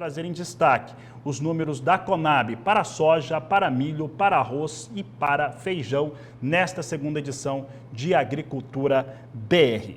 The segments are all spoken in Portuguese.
trazer em destaque os números da Conab para soja, para milho, para arroz e para feijão nesta segunda edição de Agricultura BR.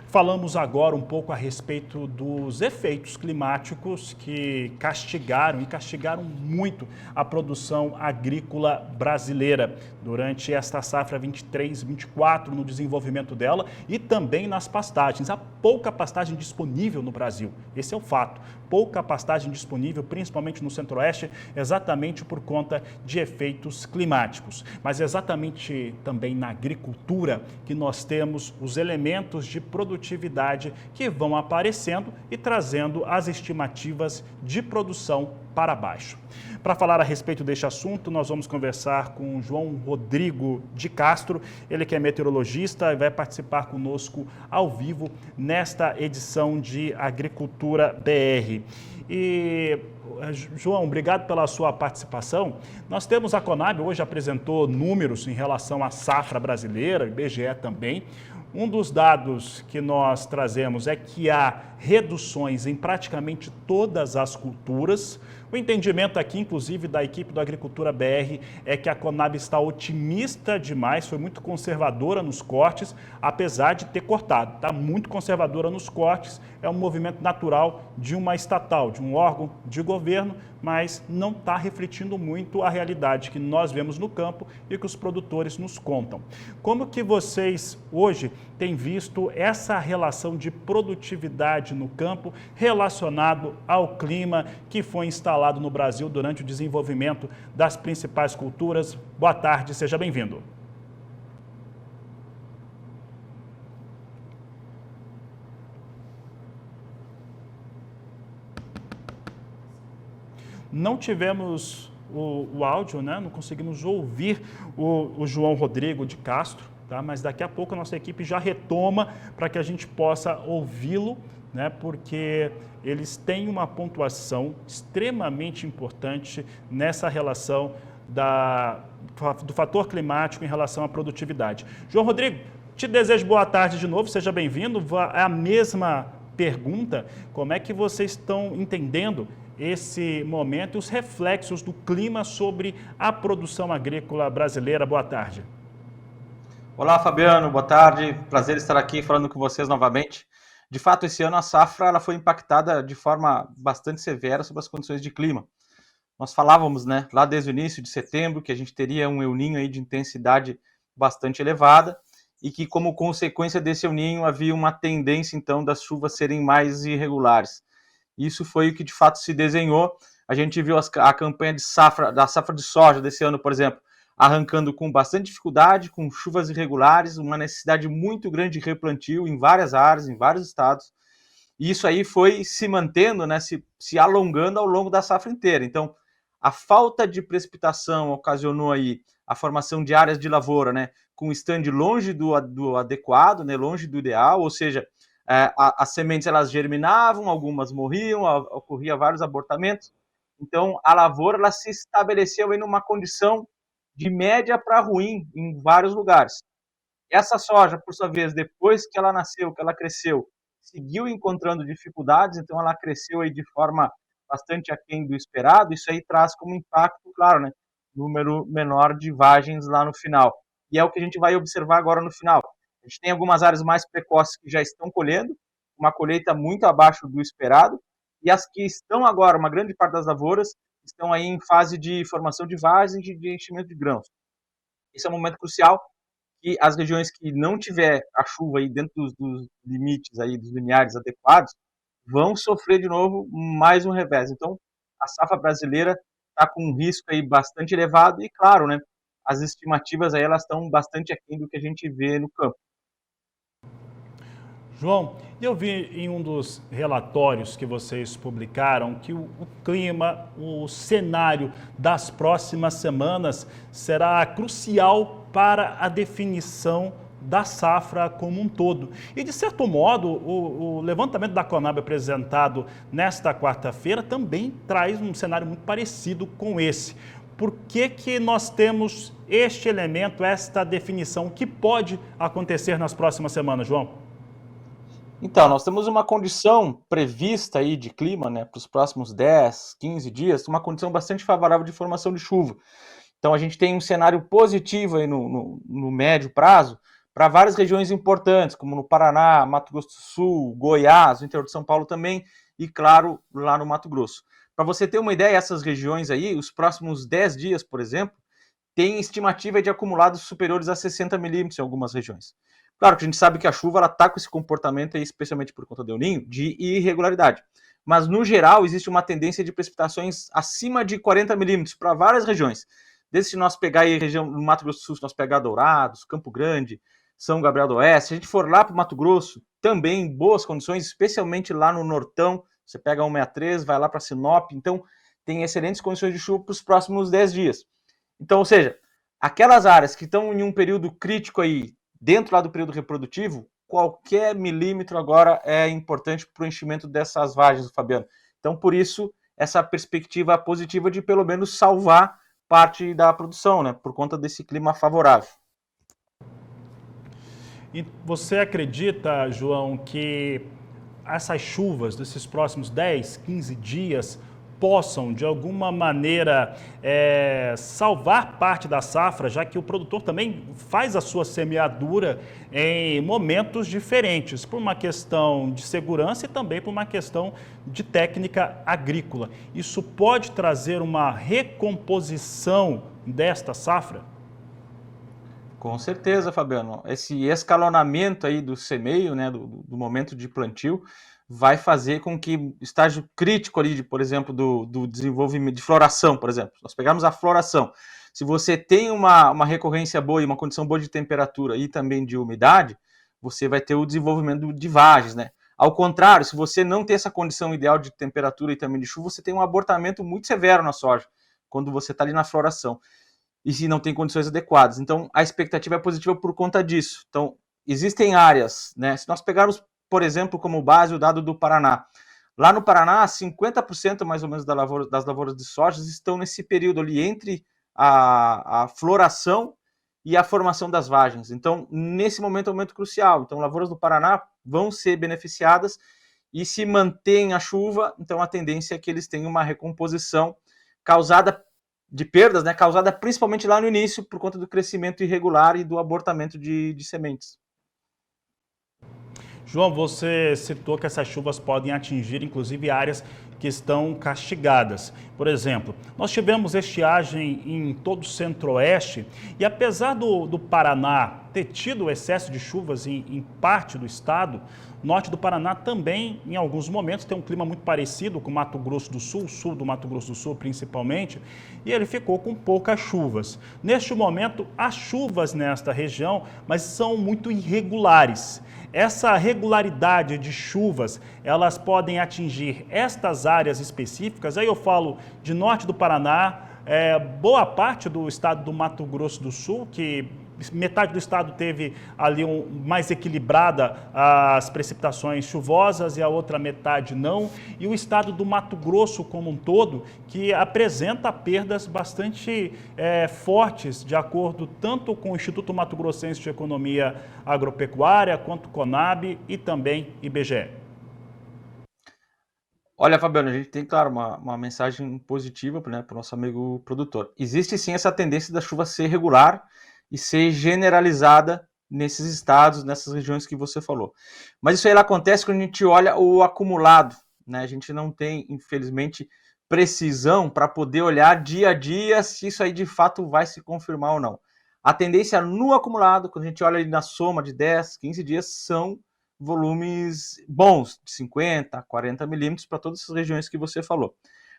Falamos agora um pouco a respeito dos efeitos climáticos que castigaram muito a produção agrícola brasileira durante esta safra 23-24 no desenvolvimento dela e também nas pastagens. Há pouca pastagem disponível no Brasil, esse é o fato. Pouca pastagem disponível, principalmente no Centro-Oeste, exatamente por conta de efeitos climáticos. Mas exatamente também na agricultura que nós temos os elementos de produtividade que vão aparecendo e trazendo as estimativas de produção para baixo. Para falar a respeito deste assunto, nós vamos conversar com João Rodrigo de Castro, ele que é meteorologista e vai participar conosco ao vivo nesta edição de Agricultura BR. E, João, obrigado pela sua participação. Nós temos a Conab, hoje apresentou números em relação à safra brasileira, o IBGE também. Um dos dados que nós trazemos é que há reduções em praticamente todas as culturas. O entendimento aqui, inclusive, da equipe do Agricultura BR é que a Conab está otimista demais, foi muito conservadora nos cortes, apesar de ter cortado. Está muito conservadora nos cortes, é um movimento natural de uma estatal, de um órgão de governo, mas não está refletindo muito a realidade que nós vemos no campo e que os produtores nos contam. Como que vocês hoje têm visto essa relação de produtividade no campo relacionado ao clima que foi instalado no Brasil durante o desenvolvimento das principais culturas? Boa tarde, seja bem-vindo. Não tivemos o áudio, né? Não conseguimos ouvir o João Rodrigo de Castro, tá? Mas daqui a pouco a nossa equipe já retoma para que a gente possa ouvi-lo, né? Porque eles têm uma pontuação extremamente importante nessa relação do fator climático em relação à produtividade. João Rodrigo, te desejo boa tarde de novo, seja bem-vindo. É a mesma pergunta, como é que vocês estão entendendo esse momento e os reflexos do clima sobre a produção agrícola brasileira? Boa tarde. Olá, Fabiano, boa tarde. Prazer estar aqui falando com vocês novamente. De fato, esse ano a safra ela foi impactada de forma bastante severa sobre as condições de clima. Nós falávamos, né, lá desde o início de setembro, que a gente teria um El Niño aí de intensidade bastante elevada e que, como consequência desse El Niño, havia uma tendência, então, das chuvas serem mais irregulares. Isso foi o que de fato se desenhou. A gente viu a campanha da safra de soja desse ano, por exemplo, arrancando com bastante dificuldade, com chuvas irregulares, uma necessidade muito grande de replantio em várias áreas, em vários estados. E isso aí foi se mantendo, né, se alongando ao longo da safra inteira. Então, a falta de precipitação ocasionou aí a formação de áreas de lavoura, né, com stand longe do adequado, né, longe do ideal, ou seja, as sementes elas germinavam, algumas morriam, ocorria vários abortamentos. Então, a lavoura ela se estabeleceu em uma condição de média para ruim em vários lugares. Essa soja, por sua vez, depois que ela nasceu, que ela cresceu, seguiu encontrando dificuldades, então ela cresceu aí de forma bastante aquém do esperado. Isso aí traz como impacto, claro, né, número menor de vagens lá no final. E é o que a gente vai observar agora no final. A gente tem algumas áreas mais precoces que já estão colhendo, uma colheita muito abaixo do esperado, e as que estão agora, uma grande parte das lavouras, estão aí em fase de formação de vagens e de enchimento de grãos. Esse é um momento crucial que as regiões que não tiver a chuva aí dentro dos limites aí, dos limiares adequados, vão sofrer de novo mais um revés. Então, a safra brasileira está com um risco aí bastante elevado e, claro, né, as estimativas aí elas estão bastante aquém do que a gente vê no campo. João, eu vi em um dos relatórios que vocês publicaram que o clima, o cenário das próximas semanas será crucial para a definição da safra como um todo. E, de certo modo, o levantamento da Conab apresentado nesta quarta-feira também traz um cenário muito parecido com esse. Por que nós temos este elemento, esta definição? O que pode acontecer nas próximas semanas, João? Então, nós temos uma condição prevista aí de clima, né, para os próximos 10, 15 dias, uma condição bastante favorável de formação de chuva. Então, a gente tem um cenário positivo aí no médio prazo para várias regiões importantes, como no Paraná, Mato Grosso do Sul, Goiás, o interior de São Paulo também, e, claro, lá no Mato Grosso. Para você ter uma ideia, essas regiões aí, os próximos 10 dias, por exemplo, tem estimativa de acumulados superiores a 60 milímetros em algumas regiões. Claro que a gente sabe que a chuva está com esse comportamento, aí, especialmente por conta do El Niño, de irregularidade. Mas, no geral, existe uma tendência de precipitações acima de 40 milímetros para várias regiões. Desde se nós pegar aí a região do Mato Grosso do Sul, se nós pegar Dourados, Campo Grande, São Gabriel do Oeste, se a gente for lá para o Mato Grosso, também em boas condições, especialmente lá no Nortão, você pega a 163, vai lá para Sinop, então tem excelentes condições de chuva para os próximos 10 dias. Então, ou seja, aquelas áreas que estão em um período crítico aí, dentro lá do período reprodutivo, qualquer milímetro agora é importante para o enchimento dessas vagens, Fabiano. Então, por isso, essa perspectiva positiva de pelo menos salvar parte da produção, né, por conta desse clima favorável. E você acredita, João, que essas chuvas desses próximos 10, 15 dias possam, de alguma maneira, salvar parte da safra, já que o produtor também faz a sua semeadura em momentos diferentes, por uma questão de segurança e também por uma questão de técnica agrícola. Isso pode trazer uma recomposição desta safra? Com certeza, Fabiano. Esse escalonamento aí do semeio, né, do momento de plantio, vai fazer com que o estágio crítico ali, por exemplo, do desenvolvimento de floração, por exemplo, nós pegamos a floração. Se você tem uma recorrência boa e uma condição boa de temperatura e também de umidade, você vai ter o desenvolvimento de vagens, né? Ao contrário, se você não tem essa condição ideal de temperatura e também de chuva, você tem um abortamento muito severo na soja, quando você está ali na floração e se não tem condições adequadas. Então, a expectativa é positiva por conta disso. Então, existem áreas, né? Se nós pegarmos, por exemplo, como base o dado do Paraná, lá no Paraná, 50% mais ou menos das lavouras de soja estão nesse período ali entre a floração e a formação das vagens. Então, nesse momento é um momento crucial. Então, lavouras do Paraná vão ser beneficiadas e se mantém a chuva, então a tendência é que eles tenham uma recomposição causada de perdas, né, causada principalmente lá no início por conta do crescimento irregular e do abortamento de sementes. João, você citou que essas chuvas podem atingir, inclusive, áreas que estão castigadas. Por exemplo, nós tivemos estiagem em todo o centro-oeste e, apesar do Paraná ter tido excesso de chuvas em parte do estado, o norte do Paraná também, em alguns momentos, tem um clima muito parecido com o Mato Grosso do Sul, sul do Mato Grosso do Sul principalmente, e ele ficou com poucas chuvas. Neste momento, há chuvas nesta região, mas são muito irregulares. Essa regularidade de chuvas, elas podem atingir estas áreas específicas, aí eu falo de norte do Paraná, boa parte do estado do Mato Grosso do Sul, que metade do estado teve ali mais equilibrada as precipitações chuvosas e a outra metade não, e o estado do Mato Grosso como um todo, que apresenta perdas bastante fortes, de acordo tanto com o Instituto Mato Grossense de Economia Agropecuária, quanto CONAB e também IBGE. Olha, Fabiano, a gente tem, claro, uma mensagem positiva, né, para o nosso amigo produtor. Existe sim essa tendência da chuva ser regular e ser generalizada nesses estados, nessas regiões que você falou. Mas isso aí acontece quando a gente olha o acumulado, né? A gente não tem, infelizmente, precisão para poder olhar dia a dia se isso aí de fato vai se confirmar ou não. A tendência no acumulado, quando a gente olha ali na soma de 10, 15 dias, são volumes bons, de 50, 40 milímetros para todas essas regiões que você falou.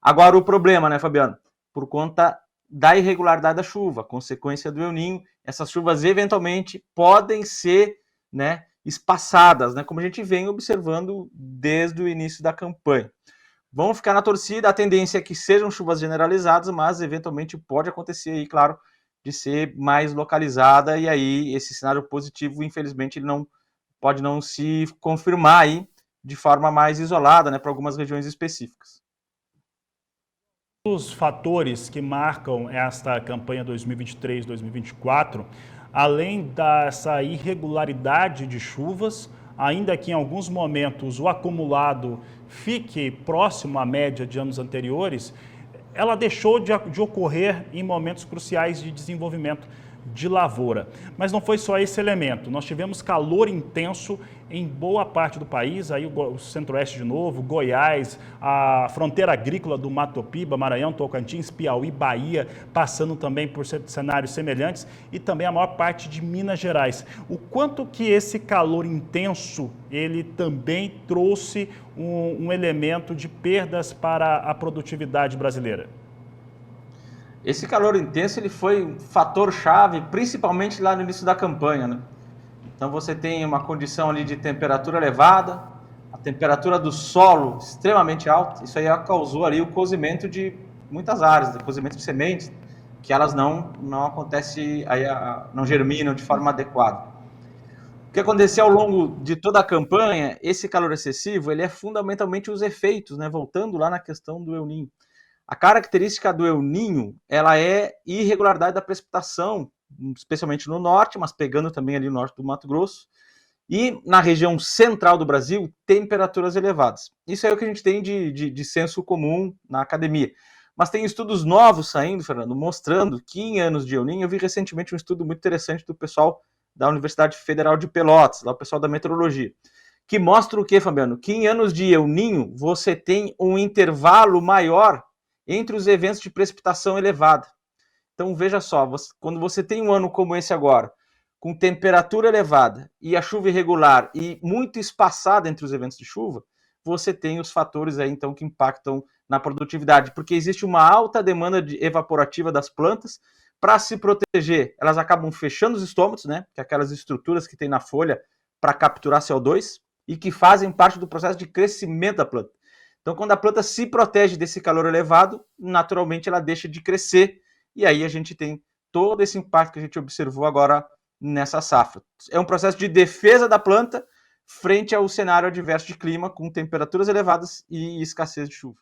Agora o problema, né, Fabiano? Por conta da irregularidade da chuva, consequência do El Niño, essas chuvas eventualmente podem ser, né, espaçadas, né, como a gente vem observando desde o início da campanha. Vamos ficar na torcida, a tendência é que sejam chuvas generalizadas, mas eventualmente pode acontecer aí, claro, de ser mais localizada, e aí esse cenário positivo, infelizmente, ele não pode não se confirmar aí de forma mais isolada, né, para algumas regiões específicas. Os fatores que marcam esta campanha 2023-2024, além dessa irregularidade de chuvas, ainda que em alguns momentos o acumulado fique próximo à média de anos anteriores, ela deixou de ocorrer em momentos cruciais de desenvolvimento de lavoura. Mas não foi só esse elemento. Nós tivemos calor intenso em boa parte do país, aí o Centro-Oeste de novo, Goiás, a fronteira agrícola do Mato Piba, Maranhão, Tocantins, Piauí, Bahia, passando também por cenários semelhantes, e também a maior parte de Minas Gerais. O quanto que esse calor intenso, ele também trouxe um elemento de perdas para a produtividade brasileira? Esse calor intenso ele foi um fator chave, principalmente lá no início da campanha, né? Então você tem uma condição ali de temperatura elevada, a temperatura do solo extremamente alta, isso aí causou ali o cozimento de muitas áreas, o cozimento de sementes, que elas não acontece, aí não germinam de forma adequada. O que aconteceu ao longo de toda a campanha, esse calor excessivo, ele é fundamentalmente os efeitos, né? Voltando lá na questão do El Niño. A característica do El Niño, ela é irregularidade da precipitação, especialmente no norte, mas pegando também ali no norte do Mato Grosso, e na região central do Brasil, temperaturas elevadas. Isso é o que a gente tem de senso comum na academia. Mas tem estudos novos saindo, Fernando, mostrando que em anos de El Niño, eu vi recentemente um estudo muito interessante do pessoal da Universidade Federal de Pelotas, lá o pessoal da meteorologia, que mostra o que, Fabiano? Que em anos de El Niño, você tem um intervalo maior entre os eventos de precipitação elevada. Então, veja só, quando você tem um ano como esse agora, com temperatura elevada e a chuva irregular e muito espaçada entre os eventos de chuva, você tem os fatores aí, então, que impactam na produtividade, porque existe uma alta demanda evaporativa das plantas. Para se proteger, elas acabam fechando os estômatos, né, que é aquelas estruturas que tem na folha para capturar CO2 e que fazem parte do processo de crescimento da planta. Então, quando a planta se protege desse calor elevado, naturalmente ela deixa de crescer, e aí a gente tem todo esse impacto que a gente observou agora nessa safra. É um processo de defesa da planta frente ao cenário adverso de clima, com temperaturas elevadas e escassez de chuva.